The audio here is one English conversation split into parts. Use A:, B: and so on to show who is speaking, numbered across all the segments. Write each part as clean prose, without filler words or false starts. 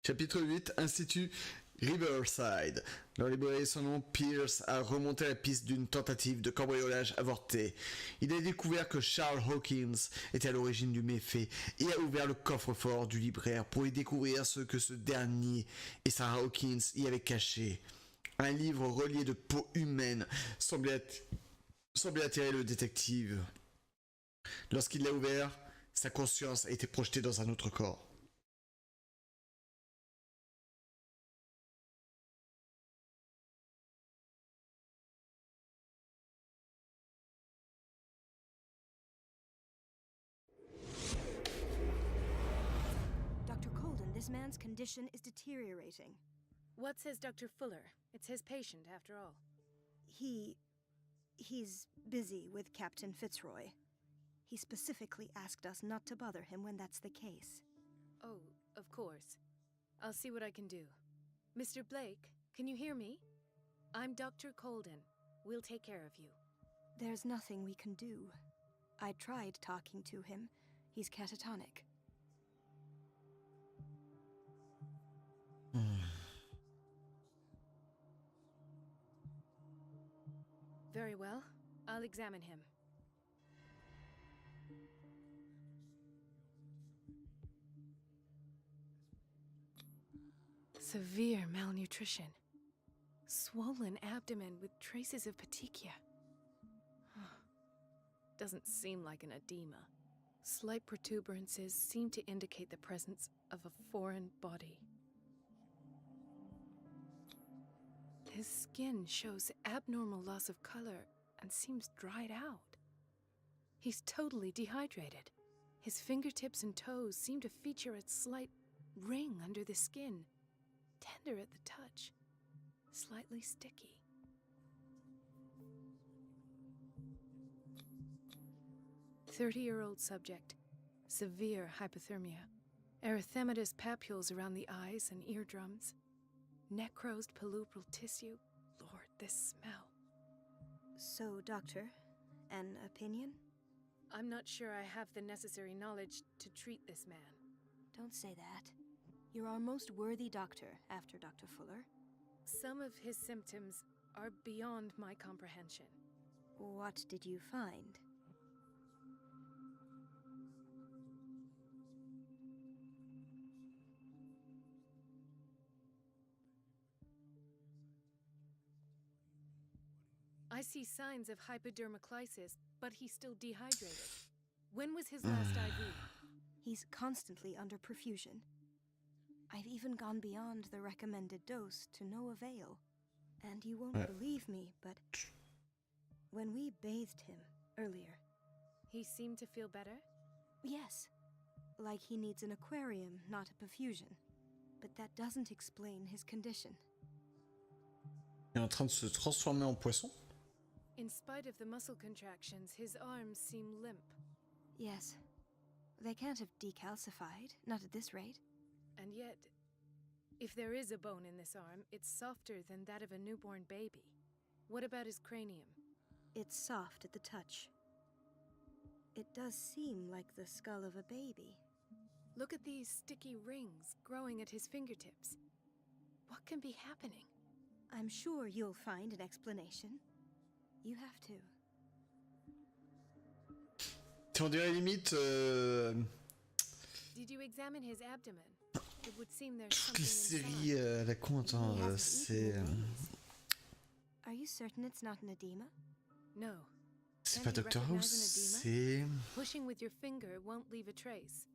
A: Chapitre 8, Institut Riverside. Dans les brûlés, son nom, Pierce a remonté la piste d'une tentative de cambriolage avortée. Il a découvert que Charles Hawkins était à l'origine du méfait et a ouvert le coffre-fort du libraire pour y découvrir ce que ce dernier et Sarah Hawkins y avaient caché. Un livre relié de peau humaine semblait attirer le détective. Lorsqu'il l'a ouvert, sa conscience a été projetée dans un autre corps.
B: Dr. Colden, this man's condition is deteriorating.
C: What says Dr. Fuller? It's his patient, after all.
B: He's busy with Captain Fitzroy. He specifically asked us not to bother him when that's the case.
C: Oh, of course. I'll see what I can do. Mr. Blake, can you hear me? I'm Dr. Colden. We'll take care of you.
B: There's nothing we can do. I tried talking to him. He's catatonic.
C: Very well. I'll examine him. Severe malnutrition. Swollen abdomen with traces of petechia. Doesn't seem like an edema. Slight protuberances seem to indicate the presence of a foreign body. His skin shows abnormal loss of color and seems dried out. He's totally dehydrated. His fingertips and toes seem to feature a slight ring under the skin, tender at the touch, slightly sticky. "30-year-old subject, severe hypothermia, erythematous papules around the eyes and eardrums, necrosed palpebral tissue. Lord, this smell."
B: So, Doctor, an opinion?
C: I'm not sure I have the necessary knowledge to treat this man.
B: Don't say that. You're our most worthy doctor after Dr. Fuller.
C: Some of his symptoms are beyond my comprehension.
B: What did you find?
C: I see signs of hypodermoclysis, but he's still dehydrated. When was his last IV?
B: He's constantly under perfusion. I've even gone beyond the recommended dose to no avail. And you won't believe me, but when we bathed him earlier...
C: He seemed to feel better?
B: Yes. Like he needs an aquarium, not a perfusion. But that doesn't explain his condition.
A: Il est en train de se transformer en poisson.
C: In spite of the muscle contractions, his arms seem limp.
B: Yes. They can't have decalcified, not at this rate.
C: And yet, if there is a bone in this arm, it's softer than that of a newborn baby. What about his cranium?
B: It's soft at the touch. It does seem like the skull of a baby.
C: Look at these sticky rings growing at his fingertips. What can be happening?
B: I'm sure you'll find an explanation. You have to.
A: On dirait limite...
C: Did you examine his abdomen? It would seem there's
A: toutes les
C: something
A: séries à la con, attends, c'est...
B: Are you certain it's not an edema?
C: No.
A: C'est
C: Can
A: pas
C: you
A: Dr
C: recognize
A: House,
C: an edema?
A: c'est...
C: Pushing with your finger won't leave a trace.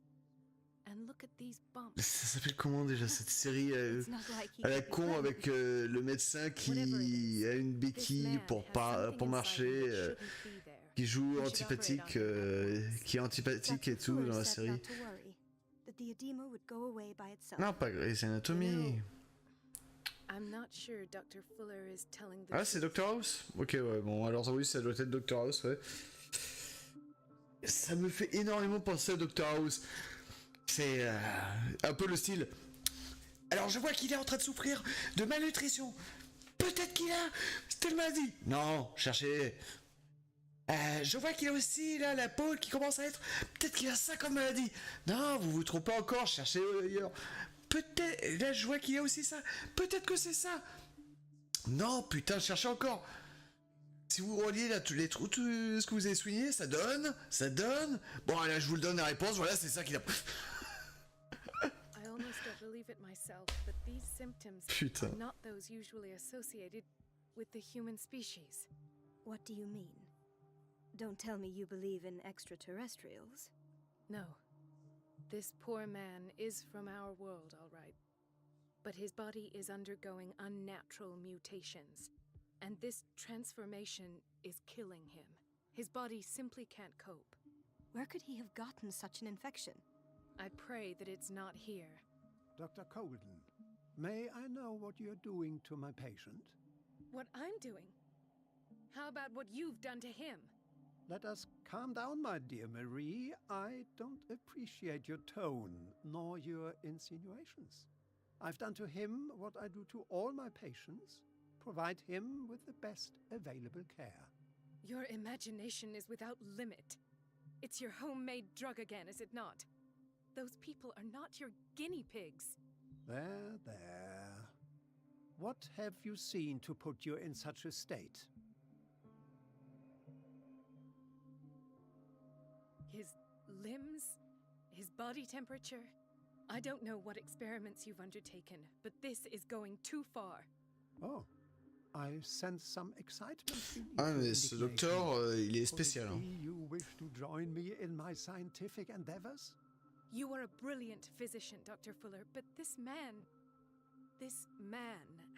C: And look at these bumps.
A: Ça s'appelle comment déjà cette série
B: It's not like he
A: à la
B: could be
A: con
B: pregnant.
A: avec le médecin qui a une béquille pour marcher, qui joue antipathique, qui est antipathique et tout dans la série. Non, pas Grey's Anatomy.
C: I'm not sure Dr. Fuller is telling the
A: Ah, c'est
C: truth.
A: Dr House? Ok, ouais, bon, alors oui, ça doit être Dr House, ouais. Ça me fait énormément penser à Dr House. C'est un peu le style. Alors je vois qu'il est en train de souffrir de malnutrition. Peut-être qu'il a telle maladie. Non, cherchez. Je vois qu'il a aussi là la peau qui commence à être. Peut-être qu'il a ça comme maladie. Non, vous vous trompez encore, cherchez ailleurs. Peut-être... Là, je vois qu'il y a aussi ça. Peut-être que c'est ça. Non, putain, cherchez encore. Si vous reliez là, tous les trous, tout ce que vous avez souligné, ça donne. Bon, là, je vous le donne la réponse. Voilà, c'est ça qu'il a...
C: I almost don't believe it myself, but these symptoms
A: Putain.
C: are not those usually associated with the human species.
B: What do you mean? Don't tell me you believe in extraterrestrials.
C: No. This poor man is from our world, all right. But his body is undergoing unnatural mutations. And this transformation is killing him. His body simply can't cope.
B: Where could he have gotten such an infection?
C: I pray that it's not here.
D: Dr. Colden, may I know what you're doing to my patient?
C: What I'm doing? How about what you've done to him?
D: Let us calm down, my dear Marie. I don't appreciate your tone, nor your insinuations. I've done to him what I do to all my patients. Provide him with the best available care.
C: Your imagination is without limit. It's your homemade drug again, is it not? Those people are not your guinea pigs.
D: There, there. What have you seen to put you in such a state?
C: His limbs? His body temperature? I don't know what experiments you've undertaken, but this is going too far.
D: Oh, I sense some excitement beneath
A: Ah,
D: your
A: mais ce
D: indignation.
A: docteur, il est
D: Could it
A: spécial. Hein.
D: be you wish to join me in my scientific endeavors?
C: You are a brilliant physician, Dr. Fuller, but this man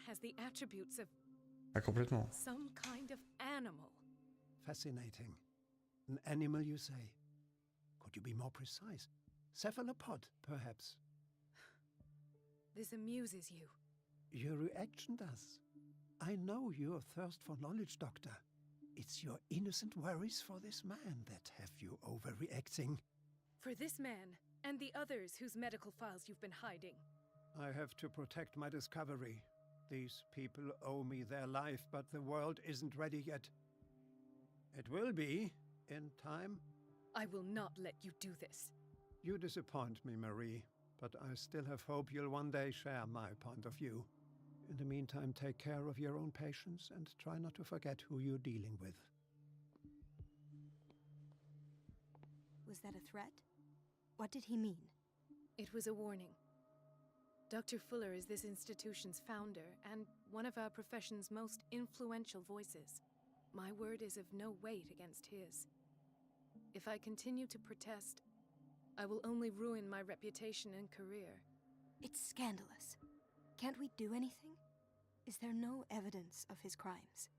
C: has the attributes of
A: Ah, complètement.
C: some kind of animal.
D: Fascinating. An animal, you say? Could you be more precise? Cephalopod, perhaps?
C: This amuses you.
D: Your reaction does. I know your thirst for knowledge, Doctor. It's your innocent worries for this man that have you overreacting.
C: For this man, and the others whose medical files you've been hiding.
D: I have to protect my discovery. These people owe me their life, but the world isn't ready yet. It will be, in time.
C: I will not let you do this.
D: You disappoint me, Marie, but I still have hope you'll one day share my point of view. In the meantime, take care of your own patients and try not to forget who you're dealing with.
B: Was that a threat? What did he mean?
C: It was a warning. Dr. Fuller is this institution's founder and one of our profession's most influential voices. My word is of no weight against his. If I continue to protest, I will only ruin my reputation and career.
B: It's scandalous. Can't we do anything? Is there no evidence of his crimes?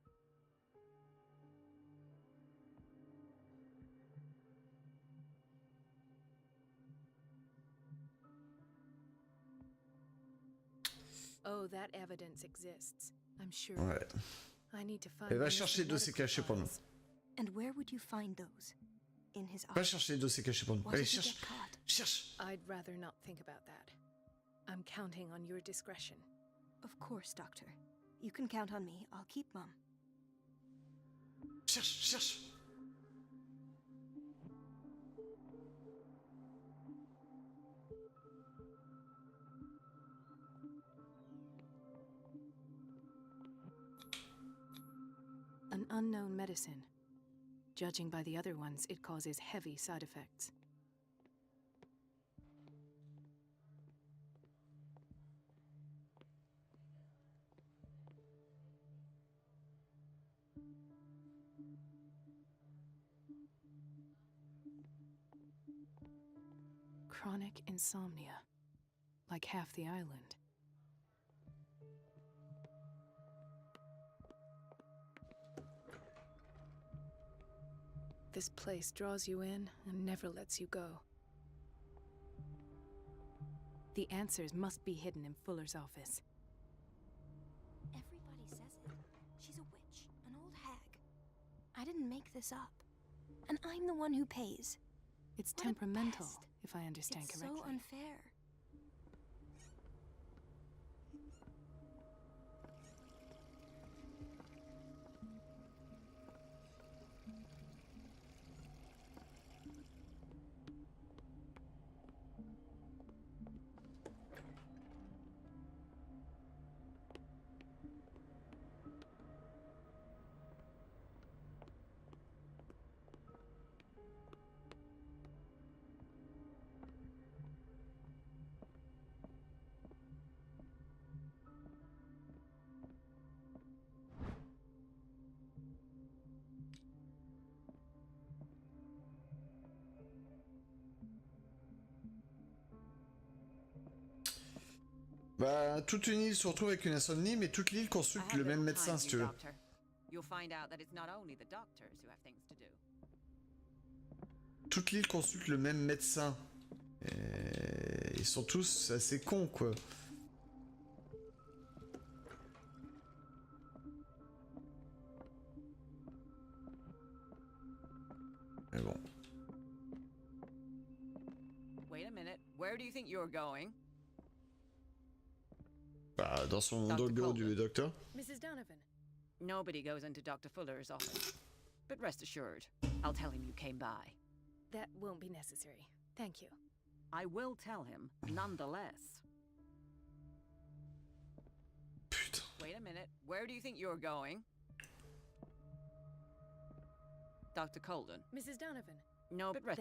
C: Oh, that evidence exists. I'm sure.
A: Ouais.
C: I need to find
A: Et va
C: those
A: chercher les dossiers
C: medical
A: cachés pour nous.
C: files.
B: And where would you find those? In his
A: Va
B: office?
A: chercher les dossiers cachés pour nous.
B: What
A: Allez,
B: if he
A: cherche.
B: get caught?
A: Cherche.
C: I'd rather not think about that. I'm counting on your discretion.
B: Of course, Doctor. You can count on me. I'll keep mum.
A: Cherche, cherche.
C: An unknown medicine. Judging by the other ones, it causes heavy side effects. Chronic insomnia, like half the island. This place draws you in and never lets you go. The answers must be hidden in Fuller's office.
B: Everybody says it. She's a witch, an old hag. I didn't make this up. And I'm the one who pays.
C: It's
B: What a
C: temperamental,
B: pest.
C: if I understand
B: It's
C: correctly.
B: so unfair.
A: Bah, toute une île se retrouve avec une insomnie, mais toute l'île consulte le même médecin, si tu veux. Toute l'île consulte le même médecin. Et ils sont tous assez cons, quoi. Mais bon.
E: Wait a minute. Where do you think you're going?
A: Bah, dans le bureau du docteur.
C: Mrs. Donovan.
E: Nobody goes into Dr. Fuller's office. But rest assured, I'll tell him you came by.
C: That won't be necessary. Thank you.
E: I will tell him, nonetheless.
A: Putain.
E: Wait a minute. Where do you think you're going? Dr. Colden.
C: Mrs. Donovan.
E: No, but rest.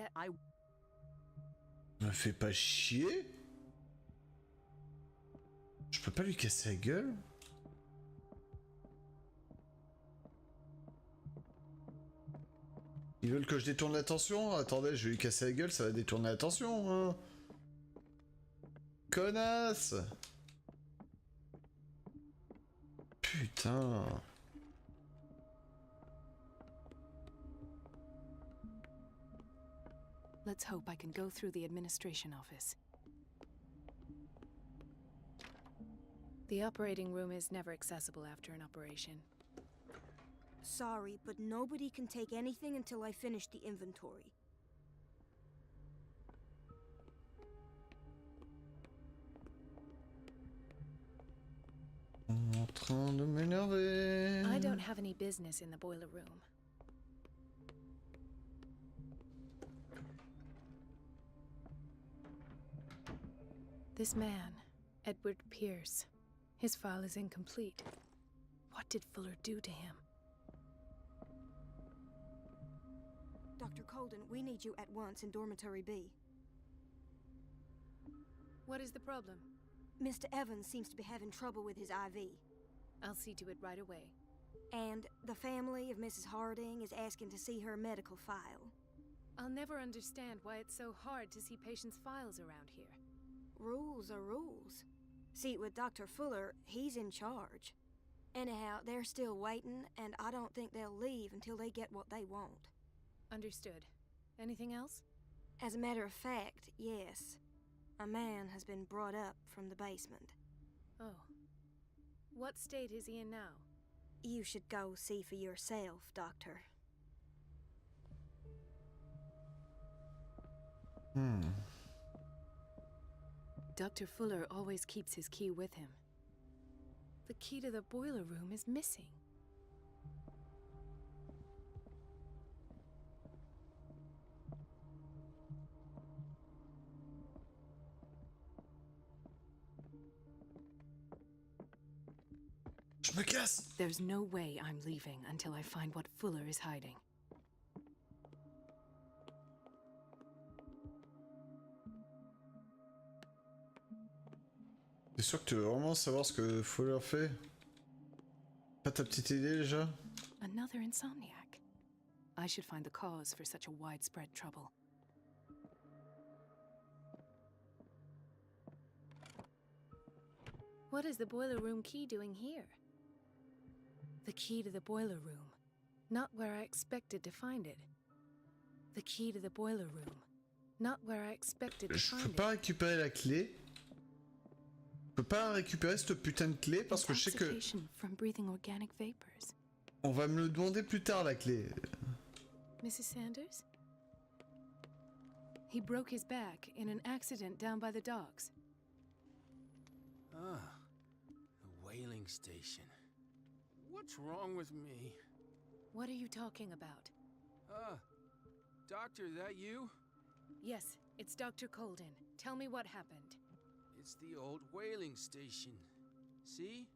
A: Me fais pas chier. Je peux pas lui casser la gueule. Ils veulent que je détourne l'attention? Attendez, je vais lui casser la gueule, ça va détourner l'attention, hein. Connasse! Putain.
C: Let's hope I can go through the administration office. The operating room is never accessible after an operation.
B: Sorry, but nobody can take anything until I finish the inventory.
A: En train de m'énerver.
C: I don't have any business in the boiler room. This man, Edward Pierce, his file is incomplete. What did Fuller do to him?
B: Dr. Colden, we need you at once in Dormitory B.
C: What is the problem?
B: Mr. Evans seems to be having trouble with his IV.
C: I'll see to it right away.
B: And the family of Mrs. Harding is asking to see her medical file.
C: I'll never understand why it's so hard to see patients' files around here.
B: Rules are rules. See, with Dr. Fuller, he's in charge. Anyhow, they're still waiting, and I don't think they'll leave until they get what they want.
C: Understood. Anything else?
B: As a matter of fact, yes. A man has been brought up from the basement.
C: Oh. What state is he in now?
B: You should go see for yourself, Doctor.
C: Dr. Fuller always keeps his key with him. The key to the boiler room is missing.
A: Je me casse.
C: There's no way I'm leaving until I find what Fuller is hiding.
A: T'es sûr que tu veux vraiment savoir ce que Fuller fait? Pas ta petite idée déjà?
C: Another insomniac. I should find the cause for such a widespread trouble. What is the boiler room key doing here? The key to the boiler room. Not where I expected to find it. The key to the boiler room. Not where I expected to
A: Je
C: find
A: peux
C: it.
A: pas récupérer la clé. Je peux pas récupérer cette putain de clé parce que je sais que
C: Intoxication from breathing organic vapors.
A: on va me le demander plus tard la clé.
C: Mrs. Sanders? He broke his back in an accident down by the docks.
F: Ah, the whaling station. What's wrong with me?
C: What are you talking about?
F: Doctor, that you?
C: Yes, it's Dr. Colden. Tell me what happened.
F: It's the old whaling station. See?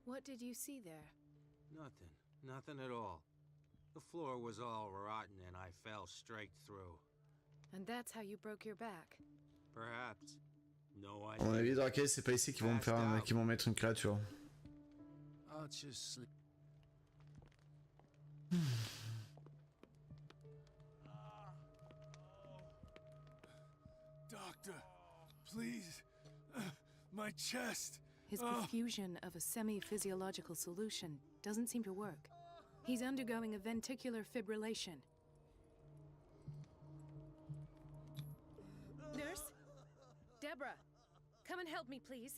C: What did you see there?
F: Nothing. Nothing at all. The floor was all rotten and I fell straight through.
C: And that's how you broke your back.
F: Perhaps. No
A: À mon avis,
F: idea.
A: dans la clé, c'est pas ici qu'ils vont me faire, qu'ils vont mettre une créature.
F: I'll just sleep.
G: doctor. Please. My chest.
C: His perfusion of a semi-physiological solution doesn't seem to work. He's undergoing a ventricular fibrillation. Nurse? Deborah, come and help me, please.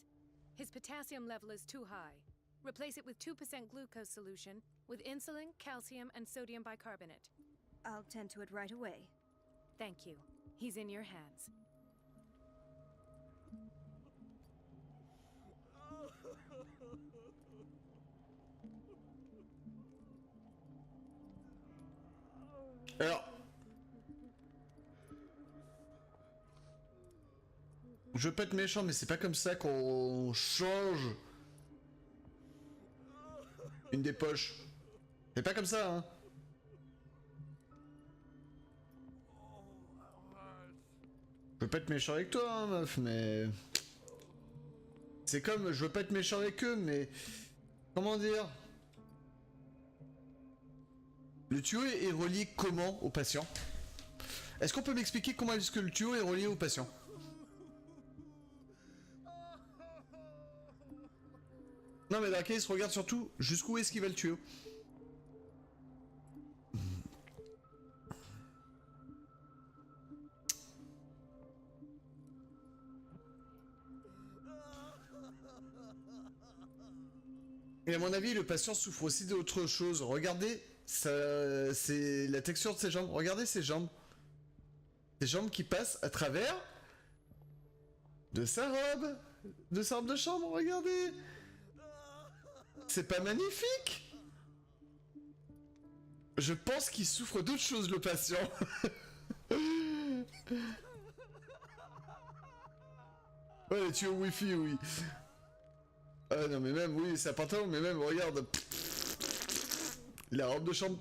C: His potassium level is too high. Replace it with 2% glucose solution with insulin, calcium, and sodium bicarbonate.
B: I'll tend to it right away.
C: Thank you. He's in your hands.
A: Alors, je veux pas être méchant, mais c'est pas comme ça qu'on change une des poches. C'est pas comme ça, hein. Je veux pas être méchant avec toi, hein, meuf, mais... C'est comme, je veux pas être méchant avec eux, mais... Comment dire? Le tuyau est relié comment au patient? Est-ce qu'on peut m'expliquer comment est-ce que le tuyau est relié au patient? Non mais dans la case, regarde surtout jusqu'où est-ce qu'il va le tuyau. Et à mon avis, le patient souffre aussi d'autre chose. Regardez, ça, c'est la texture de ses jambes. Regardez ses jambes. Ses jambes qui passent à travers de sa robe de chambre. Regardez. C'est pas magnifique? Je pense qu'il souffre d'autre chose, le patient. Ouais, les tuyaux Wi-Fi, oui. Ah non mais même, oui, c'est un pantalon, mais même, regarde. La robe de chambre.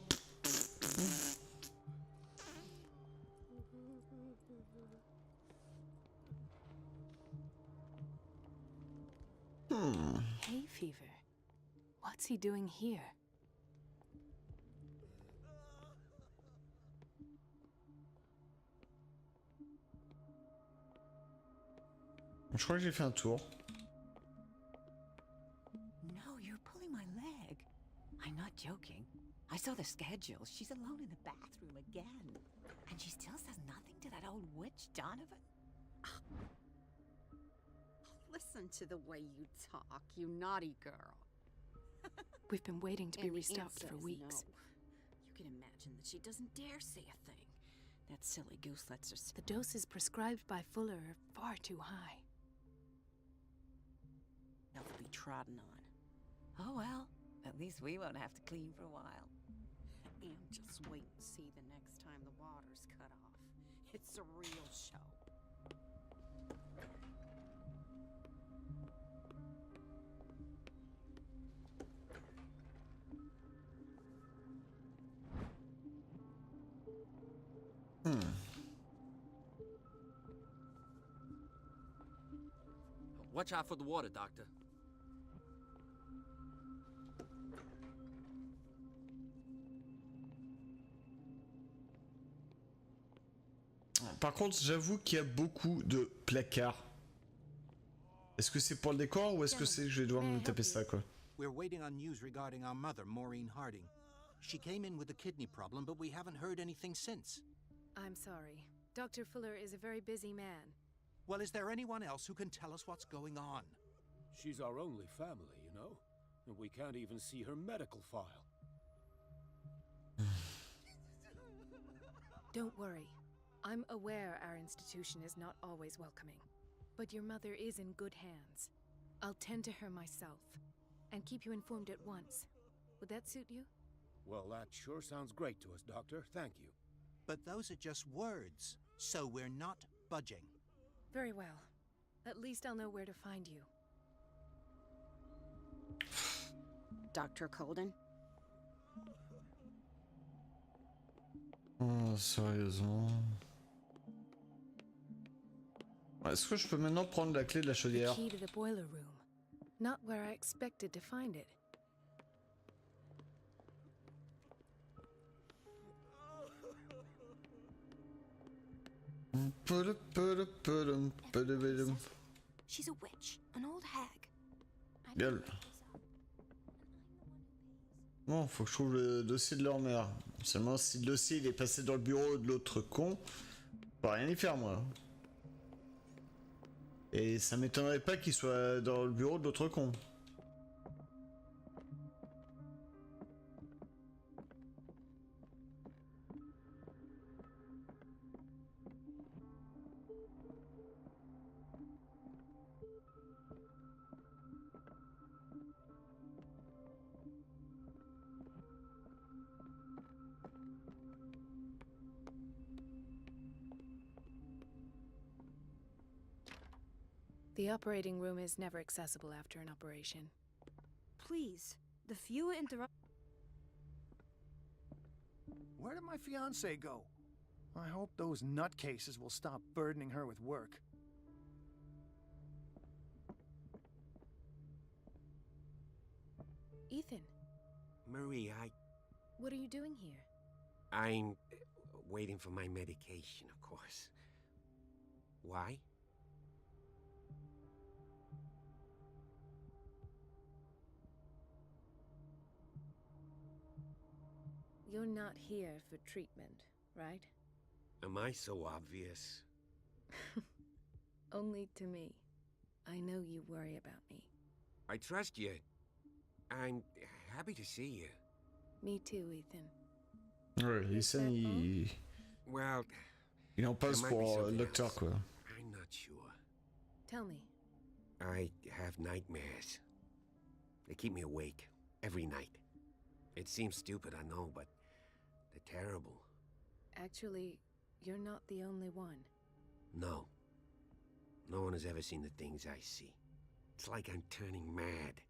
C: Hay fever. What's he doing here?
A: Je crois que j'ai fait un tour.
E: No, you're pulling my leg. I'm not joking. I saw the schedule. She's alone in the bathroom again. And she still says nothing to that old witch, Donovan.
H: Listen to the way you talk, you naughty girl.
C: We've been waiting to be
H: And the
C: restocked
H: answer
C: for
H: is
C: weeks.
H: no. You can imagine that she doesn't dare say a thing. That silly goose lets her
C: The doses prescribed by Fuller are far too high.
H: herself be trodden on.
E: Oh well, at least we won't have to clean for a while.
H: And just wait and see the next time the water's cut off. It's a real show.
F: Watch out for the water, Doctor.
A: Par contre, j'avoue qu'il y a beaucoup de placards. Est-ce que c'est pour le décor ou est-ce que c'est que je vais devoir me taper ça, quoi?
I: We're waiting on news regarding our mother, Maureen Harding. She came in with a kidney problem, but we haven't heard anything since.
C: I'm sorry. Dr. Fuller is a very busy man.
I: Well, is there anyone else who can tell us what's going on?
G: She's our only family, you know? And we can't even see her medical file.
C: Don't worry. I'm aware our institution is not always welcoming. But your mother is in good hands. I'll tend to her myself. And keep you informed at once. Would that suit you?
G: Well, that sure sounds great to us, Doctor. Thank you.
I: But those are just words, so we're not budging.
C: Very well. At least I'll know where to find you.
H: Dr. Colden?
A: Oh, sérieusement. Est-ce que je peux maintenant prendre la clé de la
C: The
A: chaudière?
C: key to the boiler room. Not where I expected to find it.
B: She's a witch, an old hag.
A: Gueule. Bon, faut que je trouve le dossier de leur mère. Seulement si le dossier il est passé dans le bureau de l'autre con, je peux rien y faire moi. Et ça m'étonnerait pas qu'il soit dans le bureau de l'autre con.
C: The operating room is never accessible after an operation.
B: Please, the fewer interrupt.
J: Where did my fiancée go? I hope those nutcases will stop burdening her with work.
C: Ethan,
F: Marie,
C: what are you doing here?
F: I'm waiting for my medication, of course. Why?
C: You're not here for treatment, right?
F: Am I so obvious?
C: Only to me. I know you worry about me.
F: I trust you. I'm happy to see you.
C: Me too, Ethan.
A: Ouais, Ethan,
F: Well,
A: il en passe
F: there might be
A: pour
F: something
A: docteur
F: else.
A: quoi.
F: I'm not sure.
C: Tell me.
F: I have nightmares. They keep me awake every night. It seems stupid, I know, but they're terrible.
C: Actually, you're not the only one.
F: No. No one has ever seen the things I see. It's like I'm turning mad.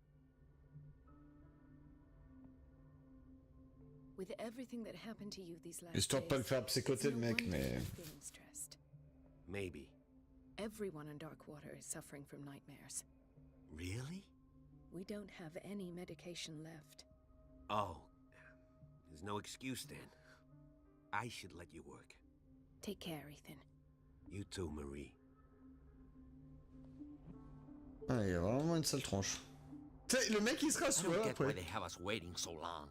C: With everything that happened to you these last
A: Histoire de pas le
C: days,
A: faire psychoter
C: it's
A: le
C: no
A: mec,
C: wonder
A: mais...
C: you're feeling stressed.
F: Maybe.
C: Everyone in Darkwater is suffering from nightmares.
F: Really?
C: We don't have any medication left.
F: Oh. There's no excuse then. I should let you work.
C: Take care, Ethan.
F: You too, Marie.
A: Ah, il y a vraiment une sale tronche. Tu sais, le mec il se
K: I
A: rassoit
K: don't get why
A: après.
K: they have us waiting so long.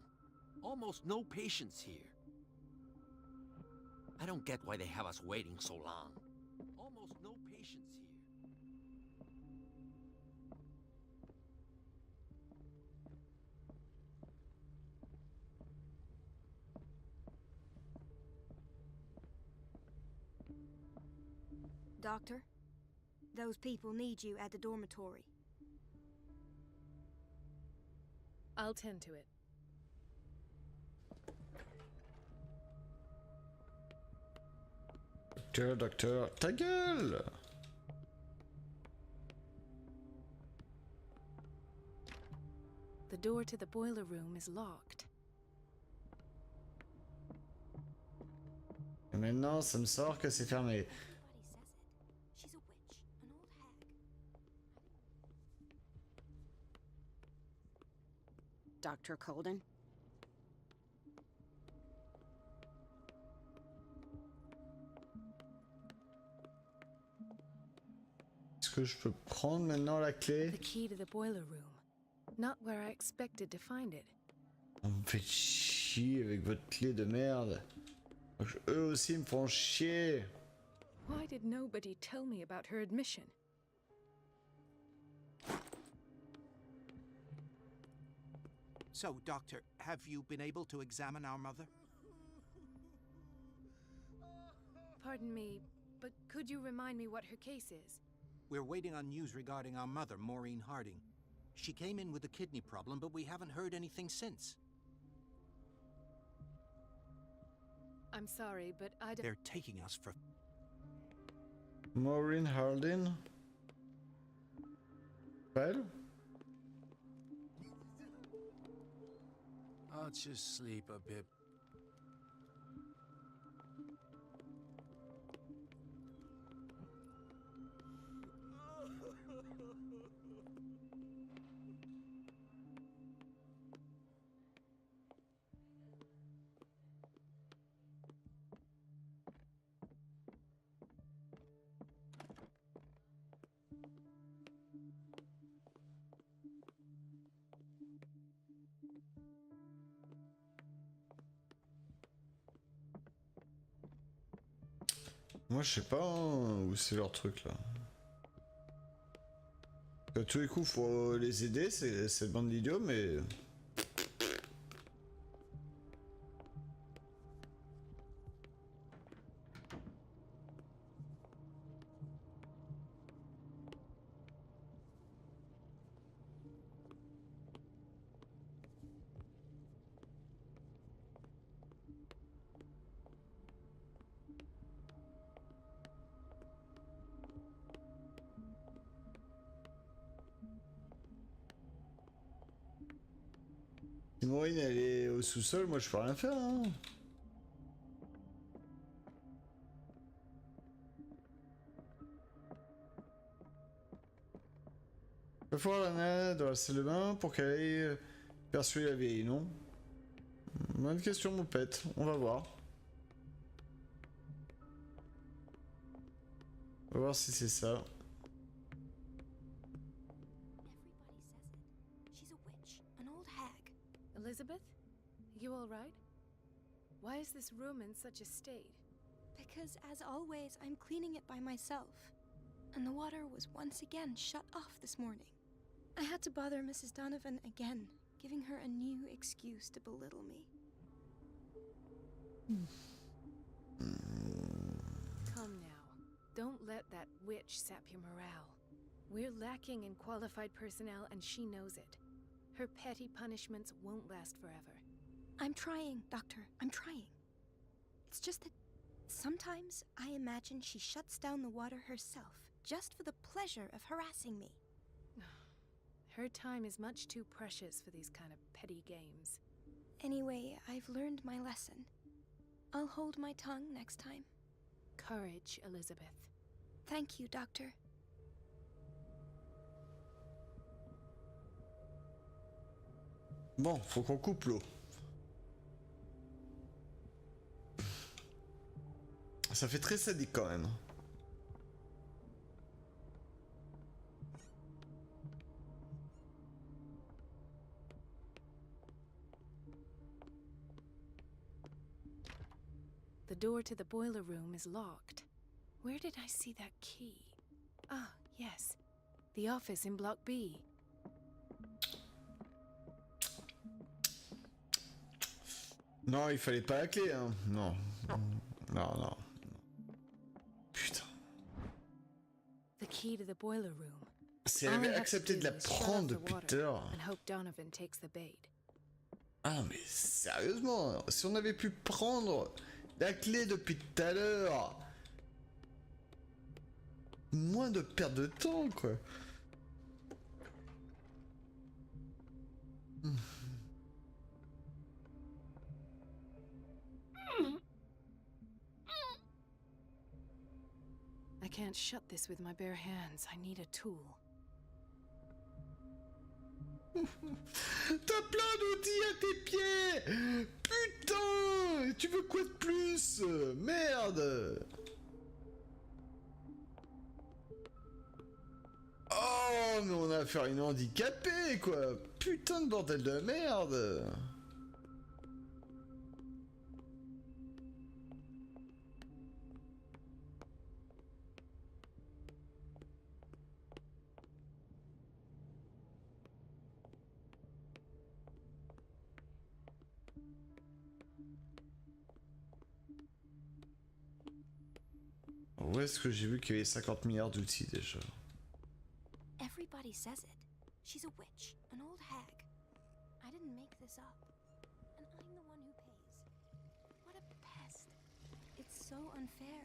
K: Almost no patients here. I don't get why they have us waiting so long. Almost no patients here.
B: Doctor, those people need you at the dormitory.
C: I'll tend to it.
A: Docteur, ta gueule!
C: The door to the boiler room is locked.
A: Et maintenant, ça me sort que c'est fermé.
B: Everybody says it. She's a witch, an old hag.
H: Dr. Colden?
A: Est-ce que je peux prendre maintenant la clé?
C: The key to the boiler room. Not where I expected to find it.
A: On me fait chier avec votre clé de merde. Eux aussi me font chier.
C: Why did nobody tell me about her admission?
I: So, Doctor, have you been able to examine our mother?
C: Pardon me, but could you remind me what her case is?
I: We're waiting on news regarding our mother, Maureen Harding. She came in with a kidney problem, but we haven't heard anything since.
C: I'm sorry, but I don't...
I: They're taking us for...
A: Maureen Harding? Well?
G: I'll just sleep a bit.
A: Moi, je sais pas hein, où c'est leur truc là. À tous les coups, faut les aider, c'est cette bande d'idiots, mais. Si Maureen elle est au sous-sol, moi je peux rien faire. Hein. Il faut voir la nana dans la salle de bain pour qu'elle aille persuader la vieille, non? Bonne question, mon pète. On va voir. On va voir si c'est ça.
C: Elizabeth? You all right? Why is this room in such a state?
B: Because, as always, I'm cleaning it by myself. And the water was once again shut off this morning. I had to bother Mrs. Donovan again, giving her a new excuse to belittle me.
C: Come now. Don't let that witch sap your morale. We're lacking in qualified personnel and she knows it. Her petty punishments won't last forever.
B: I'm trying, Doctor. I'm trying. It's just that sometimes I imagine she shuts down the water herself, just for the pleasure of harassing me.
C: Her time is much too precious for these kind of petty games.
B: Anyway, I've learned my lesson. I'll hold my tongue next time.
C: Courage, Elizabeth.
B: Thank you, Doctor.
A: Bon, faut qu'on coupe l'eau. Ça fait très sadique quand même.
C: The door to the boiler room is locked. Where did I see that key? Ah, yes. The office in Block B.
A: Non, il fallait pas la clé, hein. Non. Non, non. Putain.
C: The key to the boiler room.
A: Si elle avait accepté de la prendre depuis tout à l'heure.
C: And hope Donovan takes the bait.
A: Ah non, mais sérieusement, si on avait pu prendre la clé depuis tout à l'heure. Moins de perte de temps, quoi.
C: I can't shut this with my bare hands. I need a tool.
A: T'as plein d'outils à tes pieds. Putain, tu veux quoi de plus? Merde. Oh, mais on a affaire à une handicapée, quoi. Putain de bordel de merde. Où est-ce que j'ai vu qu'il y avait 50 milliards d'outils déjà?
B: Everybody says it. She's a witch, an old hag. I didn't make this up. And I'm the one who pays. What a pest. It's so unfair.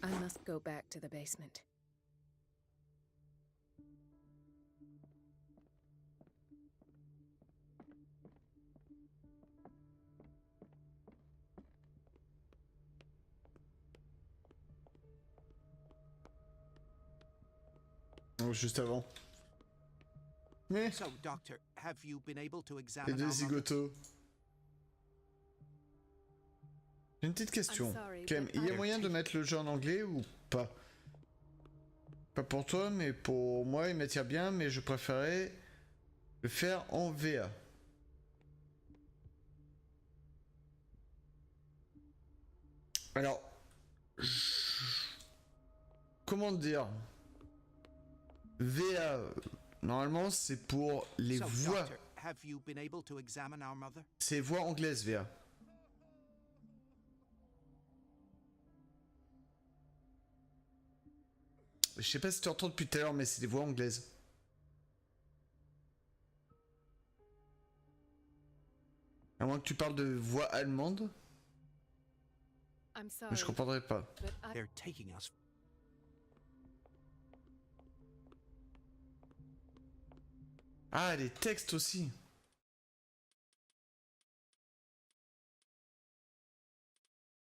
C: I must go back to the basement.
A: Oh, juste avant. Mais
I: So, Doctor, have you been able to
A: les
I: examine
A: deux
I: our mother?
A: zigotos. J'ai une petite question.
C: I'm sorry,
A: Clem,
C: but
A: il y a
C: I-
A: moyen de mettre le jeu en anglais ou pas? Pas pour toi, mais pour moi, il m'attire bien, mais je préférais le faire en VA. Alors, comment dire? VA, normalement, c'est pour les
I: So,
A: voix.
I: Doctor, have you been able to examine our mother?
A: C'est voix anglaise, VA. Je sais pas si tu entends depuis tout à l'heure, mais c'est des voix anglaises. À moins que tu parles de voix allemande,
C: I'm sorry,
A: mais je comprendrais pas.
C: but I...
I: They're taking us.
A: Ah, les textes aussi.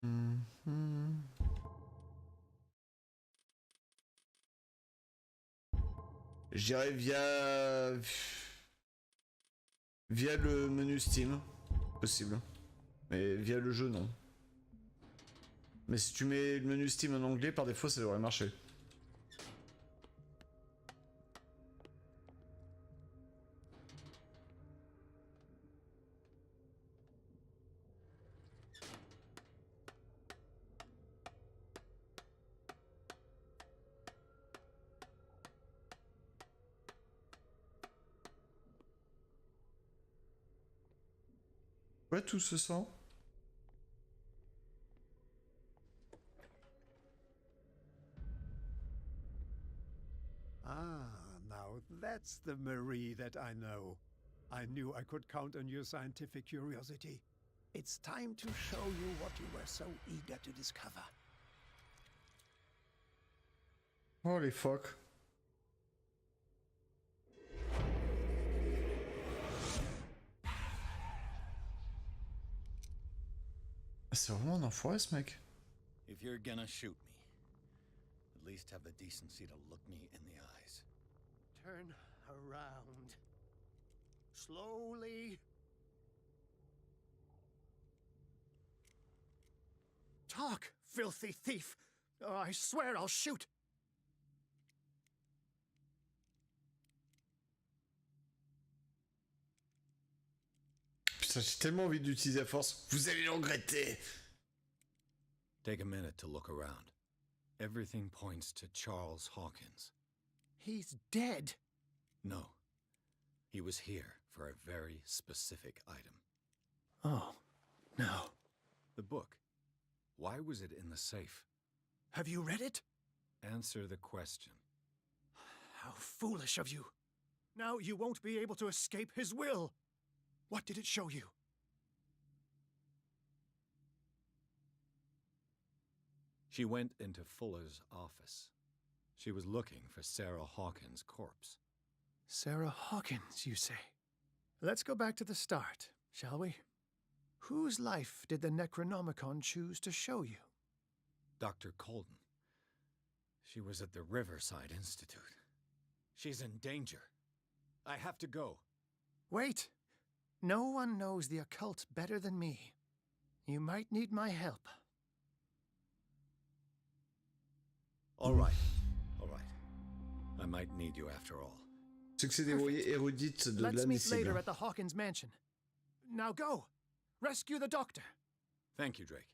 A: Mhm. Je dirais via le menu Steam, possible. Mais via le jeu, non. Mais si tu mets le menu Steam en anglais, par défaut, ça devrait marcher. Ouais, tout se sent.
D: Ah, now that's the Marie that I know. I knew I could count on your scientific curiosity. It's time to show you what you were so eager to discover.
A: Holy fuck. C'est vraiment un enfoiré ce mec.
K: If you're gonna shoot me, at least have the decency to look me in the eyes.
J: Turn around. Slowly. Talk, filthy thief! Oh, I swear I'll shoot!
A: Putain, j'ai tellement envie d'utiliser la force. Vous allez le regretter.
K: Take a minute to look around. Everything points to Charles Hawkins.
J: He's dead.
K: No. He was here for a very specific item.
J: Oh, no.
K: The book. Why was it in the safe?
J: Have you read it?
K: Answer the question.
J: How foolish of you. Now you won't be able to escape his will. What did it show you?
K: She went into Fuller's office. She was looking for Sarah Hawkins' corpse.
J: Sarah Hawkins, you say? Let's go back to the start, shall we? Whose life did the Necronomicon choose to show you?
K: Dr. Colden. She was at the Riverside Institute. She's in danger. I have to go.
J: Wait. No one knows the occult better than me. You might need my help.
K: All right. All right. I might need you after all.
A: Succès débrouillé érudite de
J: Let's meet later
A: l'indicible.
J: at the Hawkins mansion. Now go! Rescue the doctor!
K: Thank you, Drake.